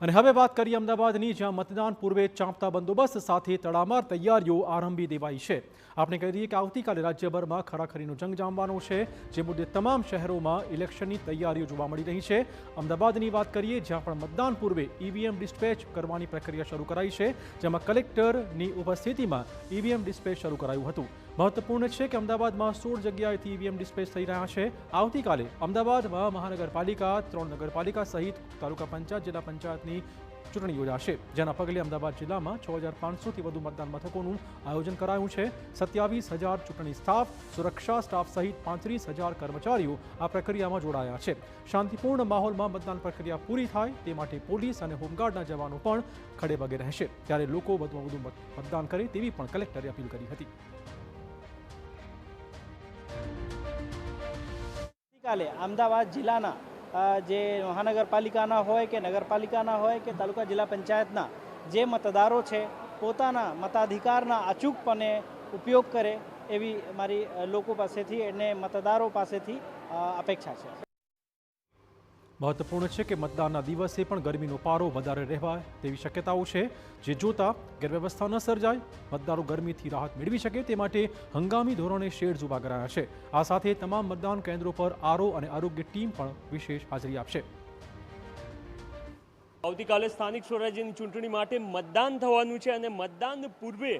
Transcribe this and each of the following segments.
અને હવે વાત કરીએ અમદાવાદની, જ્યાં મતદાન પૂર્વે ચાંપતા બંદોબસ્ત સાથે તડામાર તૈયારીઓ આરંભી દેવાઈ છે। આપણે કહી દઈએ કે આવતીકાલે રાજ્યભરમાં ખરાખરીનો જંગ જામવાનો છે, જે મુદ્દે તમામ શહેરોમાં ઇલેક્શનની તૈયારીઓ જોવા મળી રહી છે। અમદાવાદની વાત કરીએ, જ્યાં પણ મતદાન પૂર્વે ઈવીએમ ડિસ્પેચ કરવાની પ્રક્રિયા શરૂ કરાઈ છે, જેમાં કલેક્ટરની ઉપસ્થિતિમાં ઈવીએમ ડિસ્પેચ શરૂ કરાયું હતું। મહત્વપૂર્ણ છે કે અમદાવાદમાં 16 જગ્યાએથી ઈવીએમ ડિસ્પેચ થઈ રહ્યા છે। આવતીકાલે અમદાવાદમાં મહાનગરપાલિકા, 3 નગરપાલિકા સહિત તાલુકા પંચાયત, જિલ્લા પંચાયતની ચૂંટણી યોજાશે, જેના પગલે અમદાવાદ જિલ્લામાં 6500થી વધુ મતદાન મથકોનું આયોજન કરાયું છે। 27000 ચૂંટણી સ્ટાફ, સુરક્ષા સ્ટાફ સહિત 35000 કર્મચારીઓ આ પ્રક્રિયામાં જોડાયા છે। શાંતિપૂર્ણ માહોલમાં મતદાન પ્રક્રિયા પૂરી થાય તે માટે પોલીસ અને હોમગાર્ડના જવાનો પણ ખડેપગે રહેશે, ત્યારે લોકો વધુમાં વધુ મતદાન કરે તેવી પણ કલેક્ટરે અપીલ કરી હતી। કાલે અમદાવાદ જિલ્લાના જે મહાનગરપાલિકાના હોય કે નગરપાલિકાના હોય કે તાલુકા જિલ્લા પંચાયતના જે મતદારો છે, પોતાના મતાધિકારના અચૂકપણે ઉપયોગ કરે એવી મારી લોકો પાસેથી અને મતદારો પાસેથી અપેક્ષા છે। મહત્વપૂર્ણ છે કે મતદાનના દિવસે પણ ગરમીનો પારો વધારે રહેવા તેવી શક્યતાઓ છે, જે જોતા ગેરવ્યવસ્થા ન સર્જાય, મતદારો ગરમીથી રાહત મેળવી શકે તે માટે હંગામી ધોરણે શેડ્સ ઊભા કરાયા છે। આ સાથે તમામ મતદાન કેન્દ્રો પર આરઓ અને આરોગ્ય ટીમ પણ વિશેષ હાજરી આપશે। આવતીકાલે સ્થાનિક સ્વરાજ્યની ચૂંટણી માટે મતદાન થવાનું છે અને મતદાન પૂર્વે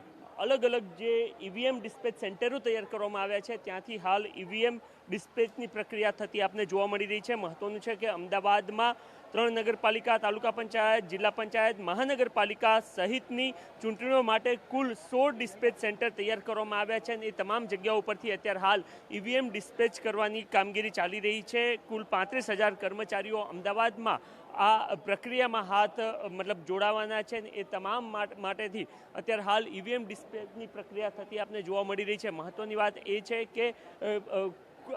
અલગ અલગ જે ઈવીએમ ડિસ્પેચ સેન્ટરો તૈયાર કરવામાં આવ્યા છે, ત્યાંથી હાલ ઈવીએમ ડિસ્પેચની પ્રક્રિયા થતી આપને જોવા મળી રહી છે। મહત્વનું છે કે અમદાવાદમાં 3 નગરપાલિકા, તાલુકા પંચાયત, જિલ્લા પંચાયત, મહાનગરપાલિકા સહિતની ચૂંટણીઓ માટે કુલ 16 ડિસ્પેચ સેન્ટર તૈયાર કરવામાં આવ્યા છે અને એ તમામ જગ્યાઓ પરથી અત્યારે હાલ ઈવીએમ ડિસ્પેચ કરવાની કામગીરી ચાલી રહી છે। કુલ 35000 કર્મચારીઓ અમદાવાદમાં આ પ્રક્રિયામાં જોડાવાના છે ને એ તમામ માટેથી અત્યારે હાલ ઈવીએમ ડિસ્પેચની પ્રક્રિયા થતી આપને જોવા મળી રહી છે। મહત્વની વાત એ છે કે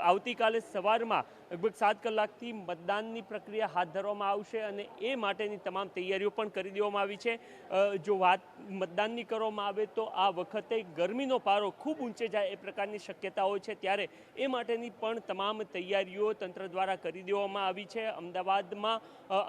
આવતીકાલે સવારમાં લગભગ 7 કલાકથી મતદાનની પ્રક્રિયા હાથ ધરવામાં આવશે અને એ માટેની તમામ તૈયારીઓ પણ કરી દેવામાં આવી છે। જો વાત મતદાનની કરવામાં આવે તો આ વખતે ગરમીનો પારો ખૂબ ઊંચે જાય એ પ્રકારની શક્યતાઓ છે, ત્યારે એ માટેની પણ તમામ તૈયારીઓ તંત્ર દ્વારા કરી દેવામાં આવી છે। અમદાવાદમાં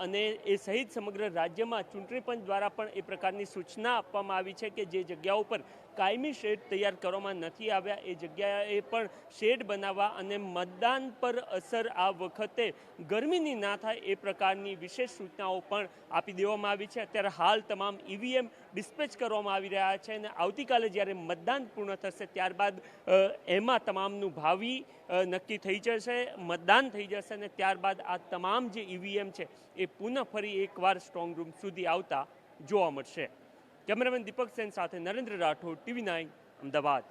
અને એ સહિત સમગ્ર રાજ્યમાં ચૂંટણી પંચ દ્વારા પણ એ પ્રકારની સૂચના આપવામાં આવી છે કે જે જગ્યાઓ પર કાયમી શેડ તૈયાર કરવામાં નથી આવ્યા એ જગ્યાએ પણ શેડ બનાવવા અને મતદાન પર અસર આ વખતે ગરમીની ના થાય એ પ્રકારની વિશેષ સૂચનાઓ પણ આપી દેવામાં આવી છે। અત્યારે હાલ તમામ ઈવીએમ ડિસ્પેચ કરવામાં આવી રહ્યા છે અને આવતીકાલે જ્યારે મતદાન પૂર્ણ થશે ત્યારબાદ એમાં તમામનું ભાવિ નક્કી થઈ જશે, મતદાન થઈ જશે અને ત્યારબાદ આ તમામ જે ઈવીએમ છે એ પુનઃ ફરી એકવાર સ્ટ્રોંગ રૂમ સુધી આવતા જોવા મળશે। કેમેરામેન દીપક સેન સાથે નરેન્દ્ર રાઠોડ, TV9 અમદાવાદ।